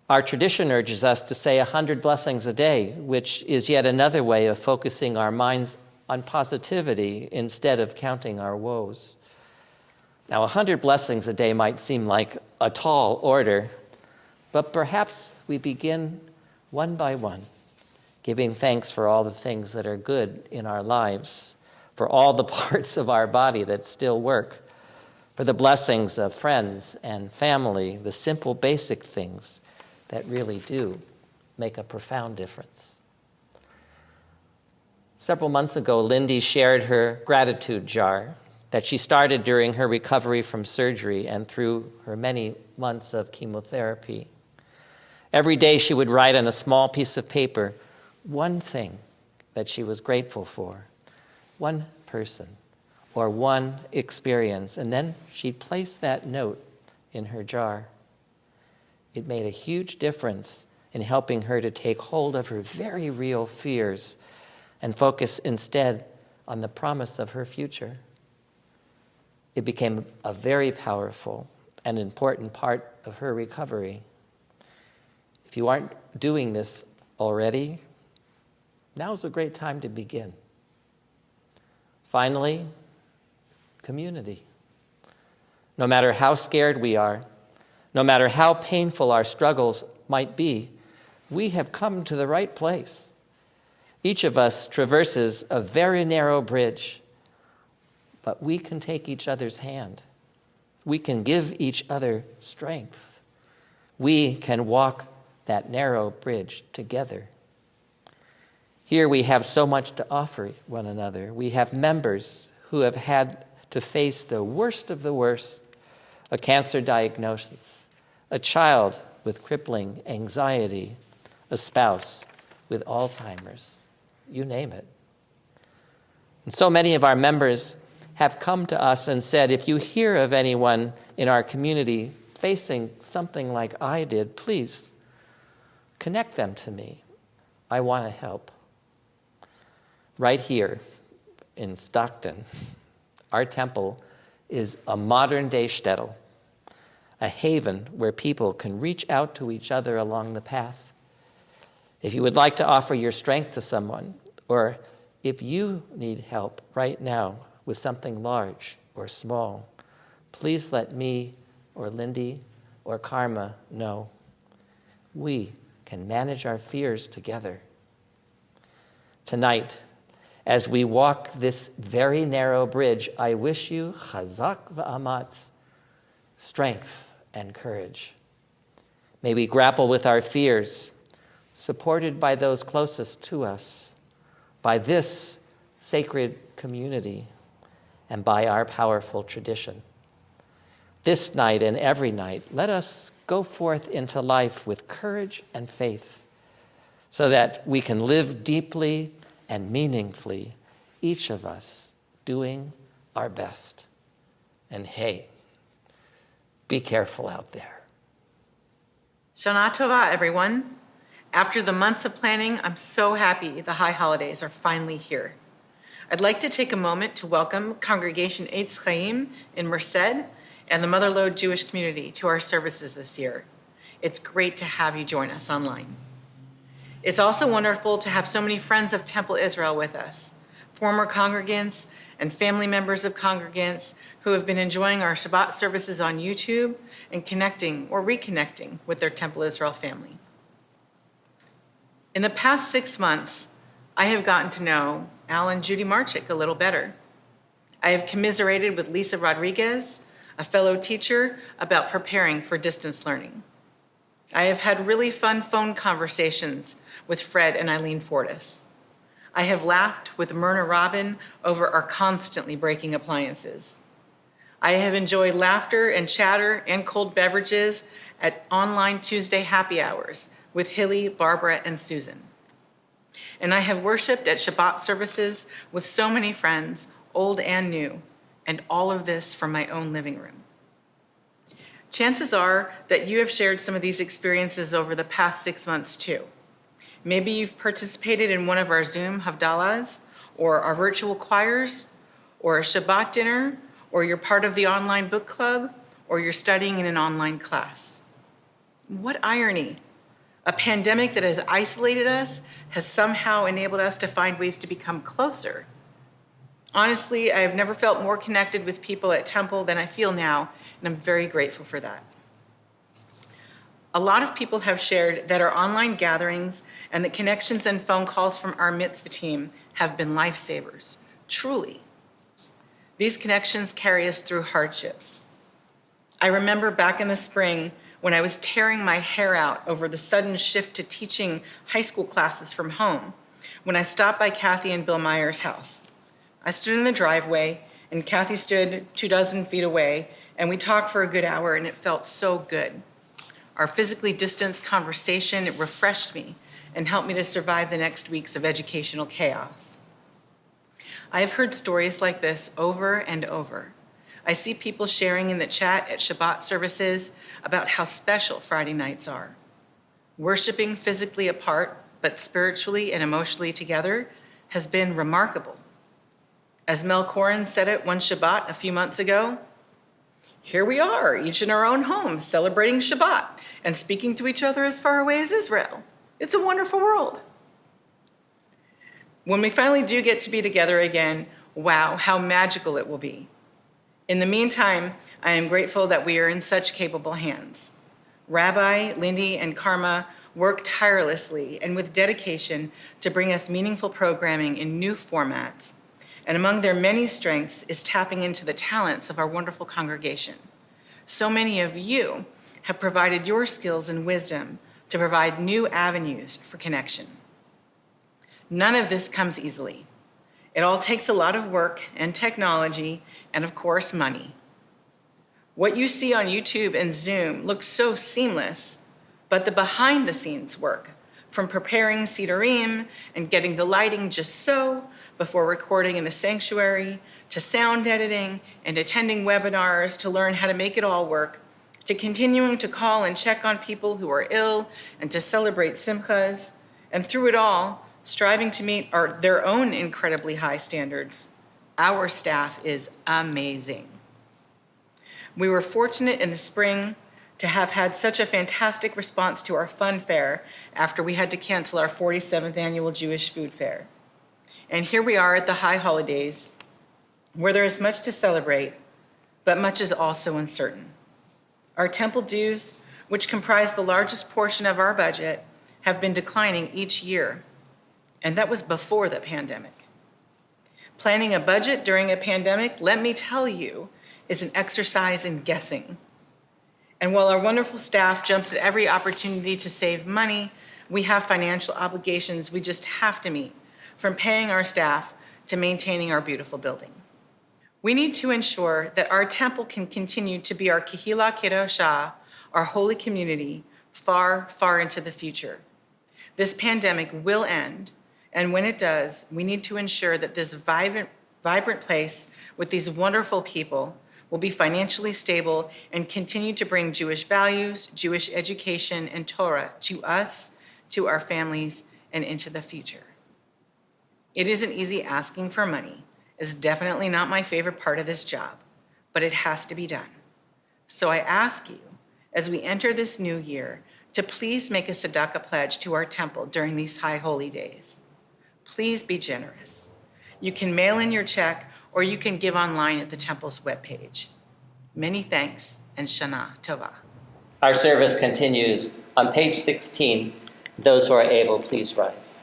Our tradition urges us to say 100 blessings a day, which is yet another way of focusing our minds on positivity instead of counting our woes. Now, 100 blessings a day might seem like a tall order, but perhaps we begin one by one, giving thanks for all the things that are good in our lives, for all the parts of our body that still work, for the blessings of friends and family, the simple basic things that really do make a profound difference. Several months ago, Lindy shared her gratitude jar that she started during her recovery from surgery and through her many months of chemotherapy. Every day she would write on a small piece of paper one thing that she was grateful for, one person, or one experience, and then she'd place that note in her jar. It made a huge difference in helping her to take hold of her very real fears and focus instead on the promise of her future. It became a very powerful and important part of her recovery. If you aren't doing this already, now's a great time to begin. Finally, community. No matter how scared we are, no matter how painful our struggles might be, we have come to the right place. Each of us traverses a very narrow bridge, but we can take each other's hand. We can give each other strength. We can walk that narrow bridge together. Here we have so much to offer one another. We have members who have had to face the worst of the worst, a cancer diagnosis, a child with crippling anxiety, a spouse with Alzheimer's, you name it. And so many of our members have come to us and said, if you hear of anyone in our community facing something like I did, please connect them to me. I want to help. Right here in Stockton, our temple is a modern-day shtetl, a haven where people can reach out to each other along the path. If you would like to offer your strength to someone, or if you need help right now with something large or small, please let me or Lindy or Karma know. We can manage our fears together. Tonight, as we walk this very narrow bridge, I wish you chazak v'amatz, strength and courage. May we grapple with our fears, supported by those closest to us, by this sacred community, and by our powerful tradition. This night and every night, let us go forth into life with courage and faith, so that we can live deeply and meaningfully, each of us doing our best. And hey, be careful out there. Shana Tova, everyone. After the months of planning, I'm so happy the high holidays are finally here. I'd like to take a moment to welcome Congregation Eitz Chaim in Merced and the Motherlode Jewish community to our services this year. It's great to have you join us online. It's also wonderful to have so many friends of Temple Israel with us, former congregants and family members of congregants who have been enjoying our Shabbat services on YouTube and connecting or reconnecting with their Temple Israel family. In the past 6 months, I have gotten to know Al and Judy Marchik a little better. I have commiserated with Lisa Rodriguez, a fellow teacher, about preparing for distance learning. I have had really fun phone conversations with Fred and Eileen Fortis. I have laughed with Myrna Robin over our constantly breaking appliances. I have enjoyed laughter and chatter and cold beverages at online Tuesday happy hours with Hilly, Barbara, and Susan. And I have worshiped at Shabbat services with so many friends, old and new, and all of this from my own living room. Chances are that you have shared some of these experiences over the past 6 months too. Maybe you've participated in one of our Zoom Havdalahs, or our virtual choirs, or a Shabbat dinner, or you're part of the online book club, or you're studying in an online class. What irony! A pandemic that has isolated us has somehow enabled us to find ways to become closer. Honestly, I have never felt more connected with people at Temple than I feel now, and I'm very grateful for that. A lot of people have shared that our online gatherings and the connections and phone calls from our mitzvah team have been lifesavers, truly. These connections carry us through hardships. I remember back in the spring when I was tearing my hair out over the sudden shift to teaching high school classes from home, when I stopped by Kathy and Bill Meyer's house. I stood in the driveway, and Kathy stood 24 feet away, and we talked for a good hour, and it felt so good. Our physically distanced conversation, it refreshed me and helped me to survive the next weeks of educational chaos. I have heard stories like this over and over. I see people sharing in the chat at Shabbat services about how special Friday nights are. Worshiping physically apart, but spiritually and emotionally together has been remarkable. As Mel Corin said it one Shabbat a few months ago, here we are, each in our own homes, celebrating Shabbat and speaking to each other as far away as Israel. It's a wonderful world. When we finally do get to be together again, wow, how magical it will be. In the meantime, I am grateful that we are in such capable hands. Rabbi, Lindy, and Karma work tirelessly and with dedication to bring us meaningful programming in new formats. And among their many strengths is tapping into the talents of our wonderful congregation. So many of you have provided your skills and wisdom to provide new avenues for connection. None of this comes easily. It all takes a lot of work and technology and, of course, money. What you see on YouTube and Zoom looks so seamless, but the behind-the-scenes work, from preparing Sidurim and getting the lighting just so before recording in the sanctuary, to sound editing and attending webinars to learn how to make it all work, to continuing to call and check on people who are ill and to celebrate simchas, and through it all, striving to meet their own incredibly high standards. Our staff is amazing. We were fortunate in the spring to have had such a fantastic response to our fun fair after we had to cancel our 47th annual Jewish food fair. And here we are at the high holidays, where there is much to celebrate, but much is also uncertain. Our temple dues, which comprise the largest portion of our budget, have been declining each year, and that was before the pandemic. Planning a budget during a pandemic, let me tell you, is an exercise in guessing. And while our wonderful staff jumps at every opportunity to save money, we have financial obligations we just have to meet, from paying our staff to maintaining our beautiful building. We need to ensure that our temple can continue to be our Kehila Kedosha, our holy community, far, far into the future. This pandemic will end, and when it does, we need to ensure that this vibrant place with these wonderful people will be financially stable and continue to bring Jewish values, Jewish education, and Torah to us, to our families, and into the future. It isn't easy asking for money. It's definitely not my favorite part of this job, but it has to be done. So I ask you, as we enter this new year, to please make a tzedakah pledge to our temple during these high holy days. Please be generous. You can mail in your check, or you can give online at the temple's webpage. Many thanks, and Shana Tova. Our service continues on page 16. Those who are able, please rise.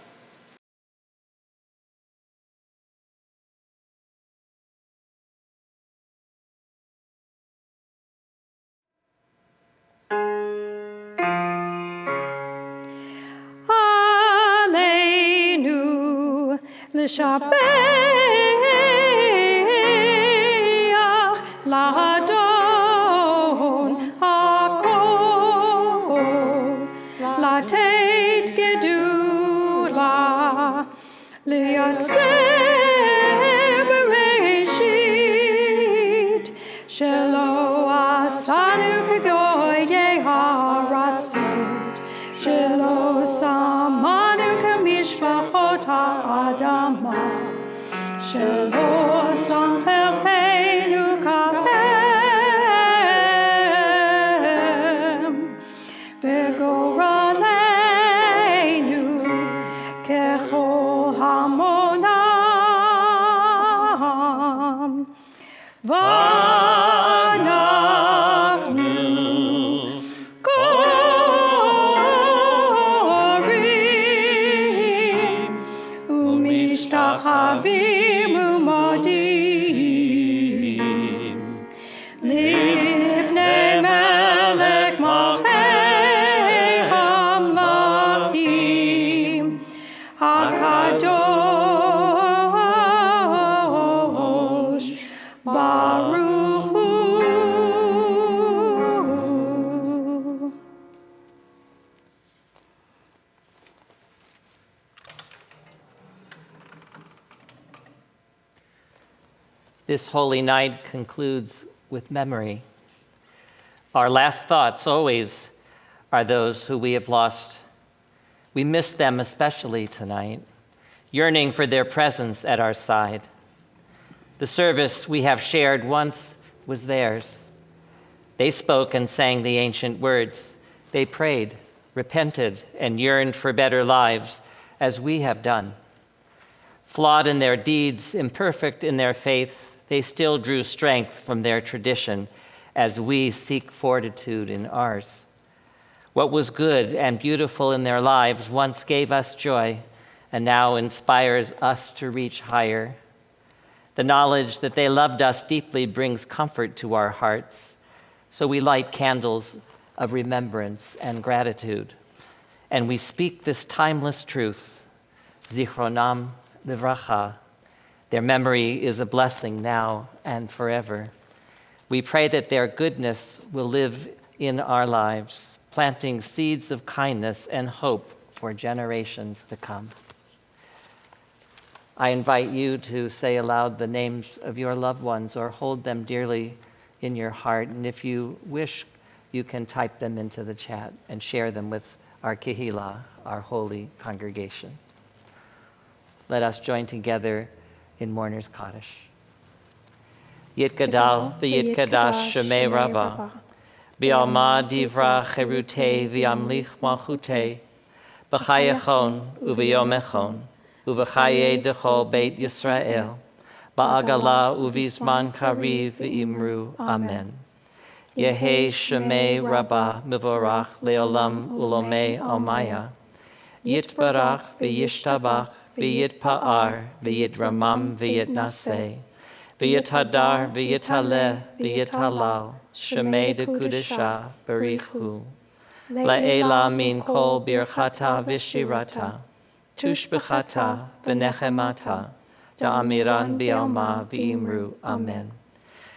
Aleinu l'shabeach l'Adon hakol latet gedula liyatzer bereshit shelo asanu kagoye haratzut shelo samanu kamishvachot ha'adama shelo samperpeinu kahem v'goraleinu kechol hamonam v'anachnu korim umishtachavim umodim lifnei melech malchei hamlachim hakadosh baruch hu. This holy night concludes with memory. Our last thoughts always are those who we have lost. We miss them especially tonight, yearning for their presence at our side. The service we have shared once was theirs. They spoke and sang the ancient words. They prayed, repented, and yearned for better lives, as we have done. Flawed in their deeds, imperfect in their faith, they still drew strength from their tradition as we seek fortitude in ours. What was good and beautiful in their lives once gave us joy and now inspires us to reach higher. The knowledge that they loved us deeply brings comfort to our hearts, so we light candles of remembrance and gratitude, and we speak this timeless truth, Zichronam Livracha. Their memory is a blessing now and forever. We pray that their goodness will live in our lives, planting seeds of kindness and hope for generations to come. I invite you to say aloud the names of your loved ones or hold them dearly in your heart. And if you wish, you can type them into the chat and share them with our Kehillah, our holy congregation. Let us join together in Mourner's Kaddish. Yitgadal v'yitkadash shemei Rabbah, B'alma divra cherutei v'yamlich malchutei, b'chayachon u'v'yom echon, u'v'chaye dechol beit Yisrael, ba'agala u'vizman kariv v'imru, Amen. Yehi shemei Rabbah mivorach leolam ulomei almaya, yitbarach v'yishtabach v'yitpa'ar v'yitramam v'yitnaseh, v'yithadar v'yithaleh v'yithalal, shemei dekudesha barichu, la'ela min kol birchata v'shirata, tushbechata v'nechemata, da'amiran bi'alma v'imru, Amen.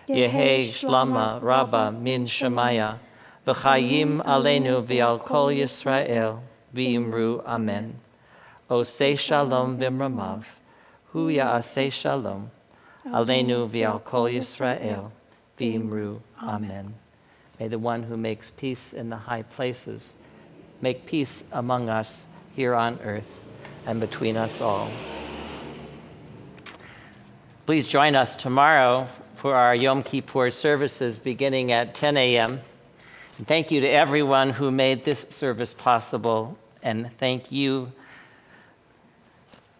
Yehi shlama rabba min shemaya, v'chayim aleinu v'al kol Yisrael, v'imru, Amen. Osei shalom b'mramav, hu ya'aseh shalom, aleinu v'al kol Yisrael, V'imru, Amen. May the one who makes peace in the high places make peace among us here on earth and between us all. Please join us tomorrow for our Yom Kippur services beginning at 10 a.m. And thank you to everyone who made this service possible. And thank you,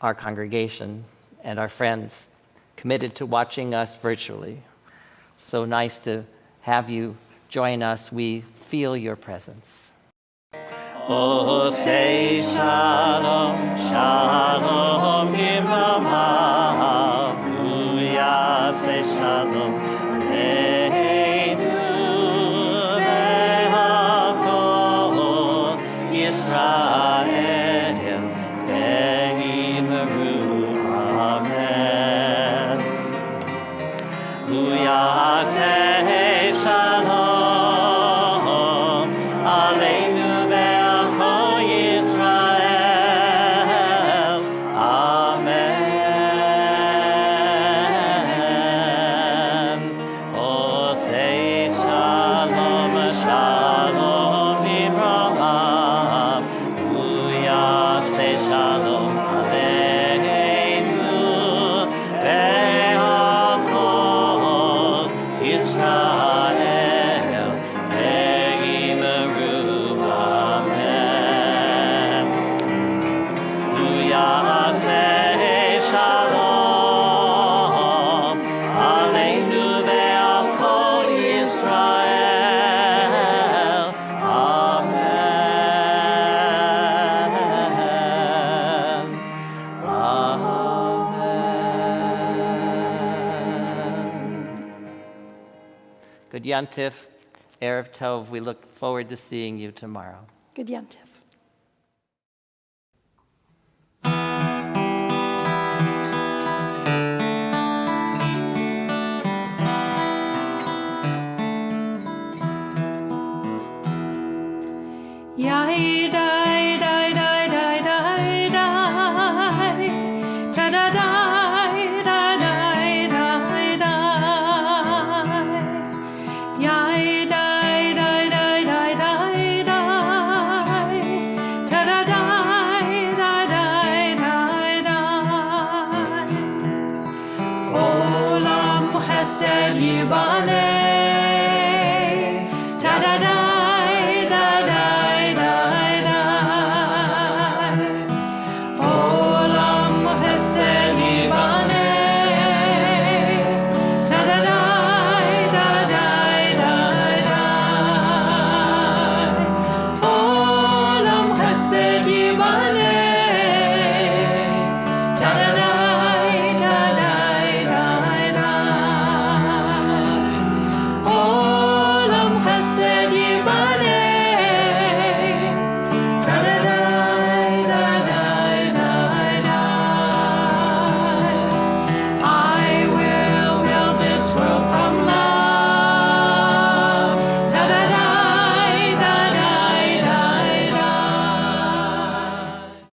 our congregation and our friends committed to watching us virtually. So nice to have you join us. We feel your presence. Oh, say shalom, shalom, Hallelujah, say shalom, Aleinu, ve'akol Yisrael, ve'imru, Amen. Hallelujah, say shalom, Aleinu, ve'akol Yisrael, Amen. Oh, say shalom, shalom, Abraham. Hallelujah, say shalom, Aleinu, ve'akol Yisrael, ve'imru, Amen. Hallelujah, say shalom, Aleinu, ve'akol Yisrael, Amen. Amen. Good Yantif, Erev Tov. We look forward to seeing you tomorrow. Good Yantif. Yai dai dai dai dai dai dai, ta da dai da dai dai dai. Yai dai dai dai dai dai dai, ta da dai da dai dai dai. Olam chesed yibane.